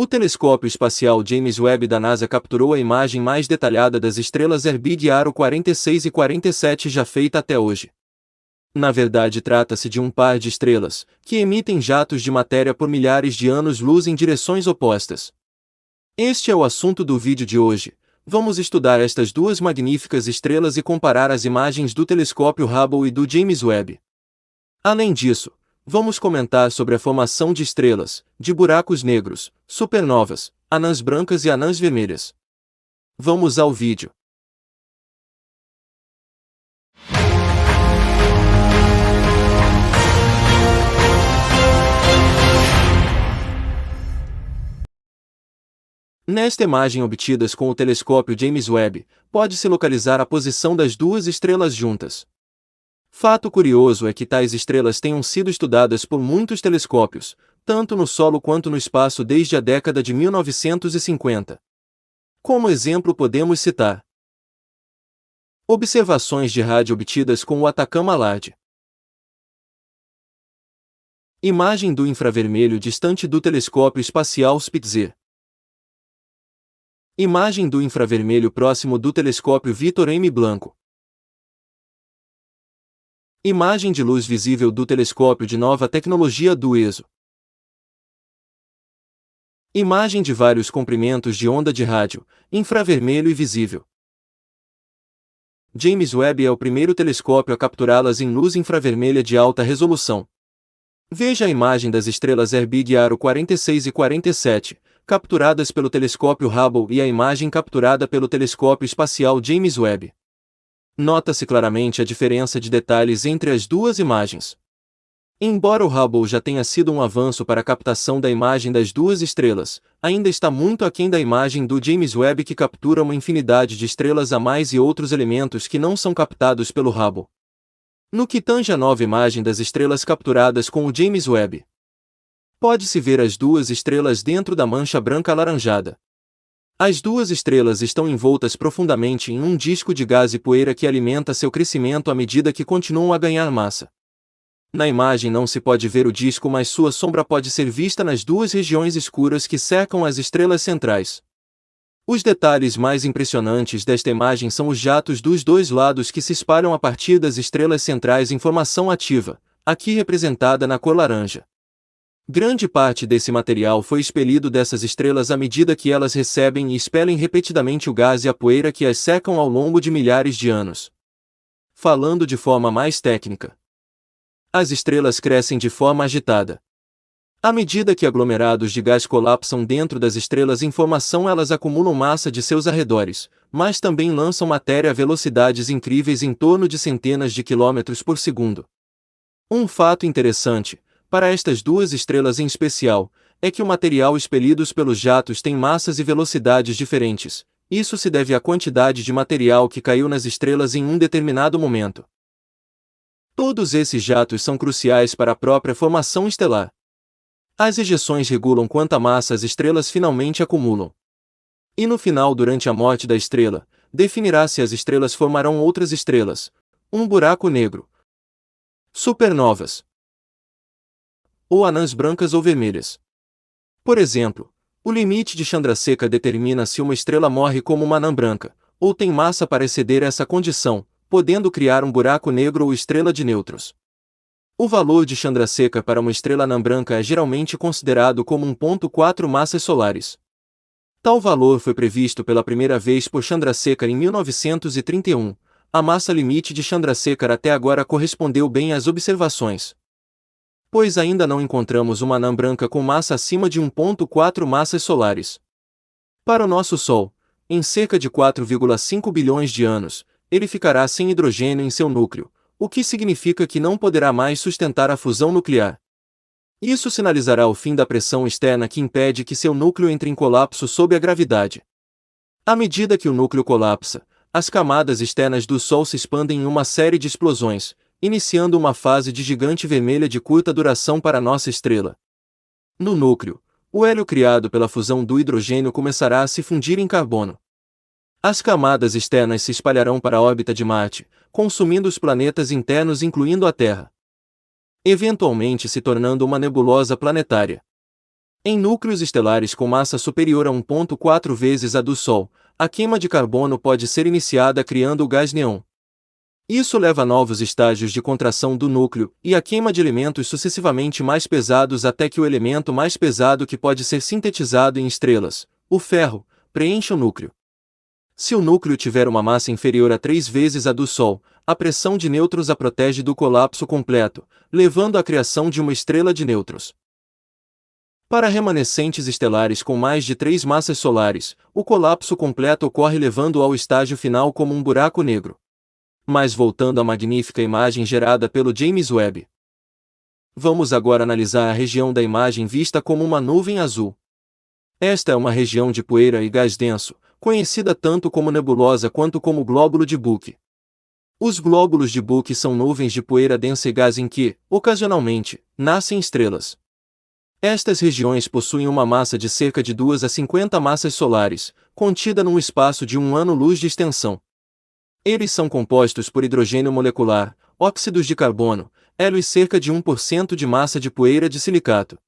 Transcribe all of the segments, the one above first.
O telescópio espacial James Webb da NASA capturou a imagem mais detalhada das estrelas Herbig Aro 46 e 47 já feita até hoje. Na verdade, trata-se de um par de estrelas, que emitem jatos de matéria por milhares de anos-luz em direções opostas. Este é o assunto do vídeo de hoje. Vamos estudar estas duas magníficas estrelas e comparar as imagens do telescópio Hubble e do James Webb. Além disso, vamos comentar sobre a formação de estrelas, de buracos negros, supernovas, anãs brancas e anãs vermelhas. Vamos ao vídeo. Nesta imagem obtidas com o telescópio James Webb, pode-se localizar a posição das duas estrelas juntas. Fato curioso é que tais estrelas tenham sido estudadas por muitos telescópios, tanto no solo quanto no espaço desde a década de 1950. Como exemplo podemos citar observações de rádio obtidas com o Atacama Large. Imagem do infravermelho distante do telescópio espacial Spitzer. Imagem do infravermelho próximo do telescópio Victor M. Blanco. Imagem de luz visível do telescópio de nova tecnologia do ESO. Imagem de vários comprimentos de onda de rádio, infravermelho e visível. James Webb é o primeiro telescópio a capturá-las em luz infravermelha de alta resolução. Veja a imagem das estrelas Herbig Aro 46 e 47, capturadas pelo telescópio Hubble e a imagem capturada pelo telescópio espacial James Webb. Nota-se claramente a diferença de detalhes entre as duas imagens. Embora o Hubble já tenha sido um avanço para a captação da imagem das duas estrelas, ainda está muito aquém da imagem do James Webb, que captura uma infinidade de estrelas a mais e outros elementos que não são captados pelo Hubble. No que tange a nova imagem das estrelas capturadas com o James Webb, pode-se ver as duas estrelas dentro da mancha branca alaranjada. As duas estrelas estão envoltas profundamente em um disco de gás e poeira que alimenta seu crescimento à medida que continuam a ganhar massa. Na imagem não se pode ver o disco, mas sua sombra pode ser vista nas duas regiões escuras que cercam as estrelas centrais. Os detalhes mais impressionantes desta imagem são os jatos dos dois lados que se espalham a partir das estrelas centrais em formação ativa, aqui representada na cor laranja. Grande parte desse material foi expelido dessas estrelas à medida que elas recebem e expelem repetidamente o gás e a poeira que as secam ao longo de milhares de anos. Falando de forma mais técnica, as estrelas crescem de forma agitada. À medida que aglomerados de gás colapsam dentro das estrelas em formação, elas acumulam massa de seus arredores, mas também lançam matéria a velocidades incríveis em torno de centenas de quilômetros por segundo. Um fato interessante, para estas duas estrelas em especial, é que o material expelidos pelos jatos tem massas e velocidades diferentes. Isso se deve à quantidade de material que caiu nas estrelas em um determinado momento. Todos esses jatos são cruciais para a própria formação estelar. As ejeções regulam quanta massa as estrelas finalmente acumulam. E no final, durante a morte da estrela, definirá se as estrelas formarão outras estrelas, um buraco negro, supernovas, ou anãs brancas ou vermelhas. Por exemplo, o limite de Chandrasekhar determina se uma estrela morre como uma anã branca, ou tem massa para exceder essa condição, podendo criar um buraco negro ou estrela de nêutrons. O valor de Chandrasekhar para uma estrela anã branca é geralmente considerado como 1,4 massas solares. Tal valor foi previsto pela primeira vez por Chandrasekhar em 1931. A massa limite de Chandrasekhar até agora correspondeu bem às observações, pois ainda não encontramos uma anã branca com massa acima de 1,4 massas solares. Para o nosso Sol, em cerca de 4,5 bilhões de anos, ele ficará sem hidrogênio em seu núcleo, o que significa que não poderá mais sustentar a fusão nuclear. Isso sinalizará o fim da pressão externa que impede que seu núcleo entre em colapso sob a gravidade. À medida que o núcleo colapsa, as camadas externas do Sol se expandem em uma série de explosões, iniciando uma fase de gigante vermelha de curta duração para nossa estrela. No núcleo, o hélio criado pela fusão do hidrogênio começará a se fundir em carbono. As camadas externas se espalharão para a órbita de Marte, consumindo os planetas internos incluindo a Terra, eventualmente se tornando uma nebulosa planetária. Em núcleos estelares com massa superior a 1,4 vezes a do Sol, a queima de carbono pode ser iniciada criando o gás neon. Isso leva a novos estágios de contração do núcleo e a queima de elementos sucessivamente mais pesados até que o elemento mais pesado que pode ser sintetizado em estrelas, o ferro, preencha o núcleo. Se o núcleo tiver uma massa inferior a 3 vezes a do Sol, a pressão de nêutrons a protege do colapso completo, levando à criação de uma estrela de nêutrons. Para remanescentes estelares com mais de 3 massas solares, o colapso completo ocorre levando-o ao estágio final como um buraco negro. Mas voltando à magnífica imagem gerada pelo James Webb. Vamos agora analisar a região da imagem vista como uma nuvem azul. Esta é uma região de poeira e gás denso, conhecida tanto como nebulosa quanto como glóbulo de Buck. Os glóbulos de Buck são nuvens de poeira densa e gás em que, ocasionalmente, nascem estrelas. Estas regiões possuem uma massa de cerca de 2 a 50 massas solares, contida num espaço de 1 ano-luz de extensão. Eles são compostos por hidrogênio molecular, óxidos de carbono, hélio e cerca de 1% de massa de poeira de silicato.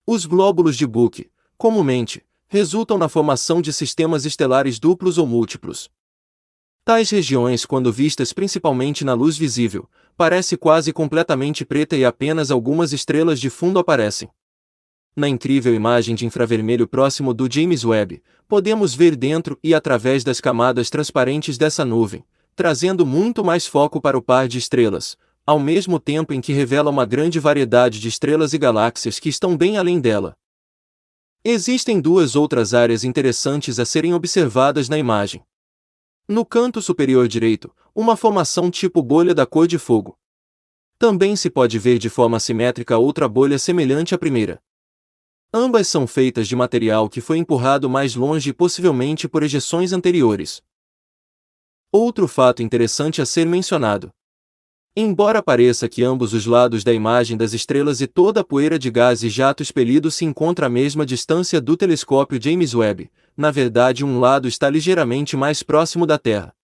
Os glóbulos de Buck, comumente, resultam na formação de sistemas estelares duplos ou múltiplos. Tais regiões, quando vistas principalmente na luz visível, parecem quase completamente preta e apenas algumas estrelas de fundo aparecem. Na incrível imagem de infravermelho próximo do James Webb, podemos ver dentro e através das camadas transparentes dessa nuvem, trazendo muito mais foco para o par de estrelas, ao mesmo tempo em que revela uma grande variedade de estrelas e galáxias que estão bem além dela. Existem duas outras áreas interessantes a serem observadas na imagem. No canto superior direito, uma formação tipo bolha da cor de fogo. Também se pode ver de forma simétrica outra bolha semelhante à primeira. Ambas são feitas de material que foi empurrado mais longe e possivelmente por ejeções anteriores. Outro fato interessante a ser mencionado. Embora pareça que ambos os lados da imagem das estrelas e toda a poeira de gás e jato expelido se encontra à mesma distância do telescópio James Webb, na verdade um lado está ligeiramente mais próximo da Terra.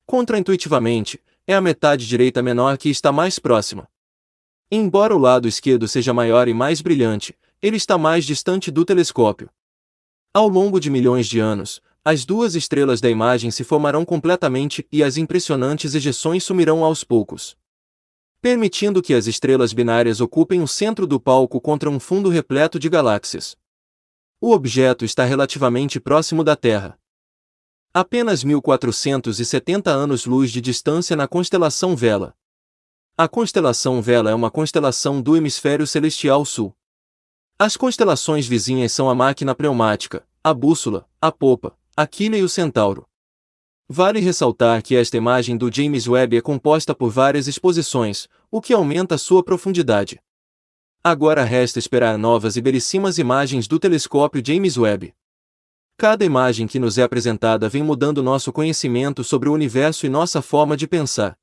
Contraintuitivamente, é a metade direita menor que está mais próxima. Embora o lado esquerdo seja maior e mais brilhante, ele está mais distante do telescópio. Ao longo de milhões de anos, as duas estrelas da imagem se formarão completamente e as impressionantes ejeções sumirão aos poucos, permitindo que as estrelas binárias ocupem o centro do palco contra um fundo repleto de galáxias. O objeto está relativamente próximo da Terra. Apenas 1470 anos-luz de distância na constelação Vela. A constelação Vela é uma constelação do hemisfério celestial sul. As constelações vizinhas são a Máquina Pneumática, a Bússola, a Popa, Aquila e o Centauro. Vale ressaltar que esta imagem do James Webb é composta por várias exposições, o que aumenta sua profundidade. Agora resta esperar novas e belíssimas imagens do telescópio James Webb. Cada imagem que nos é apresentada vem mudando nosso conhecimento sobre o universo e nossa forma de pensar.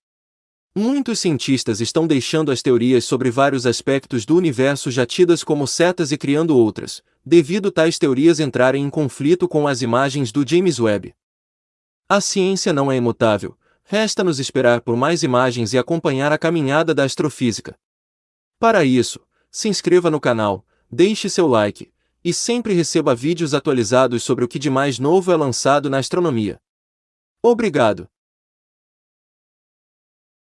Muitos cientistas estão deixando as teorias sobre vários aspectos do universo já tidas como certas e criando outras, devido tais teorias entrarem em conflito com as imagens do James Webb. A ciência não é imutável, resta-nos esperar por mais imagens e acompanhar a caminhada da astrofísica. Para isso, se inscreva no canal, deixe seu like, e sempre receba vídeos atualizados sobre o que de mais novo é lançado na astronomia. Obrigado!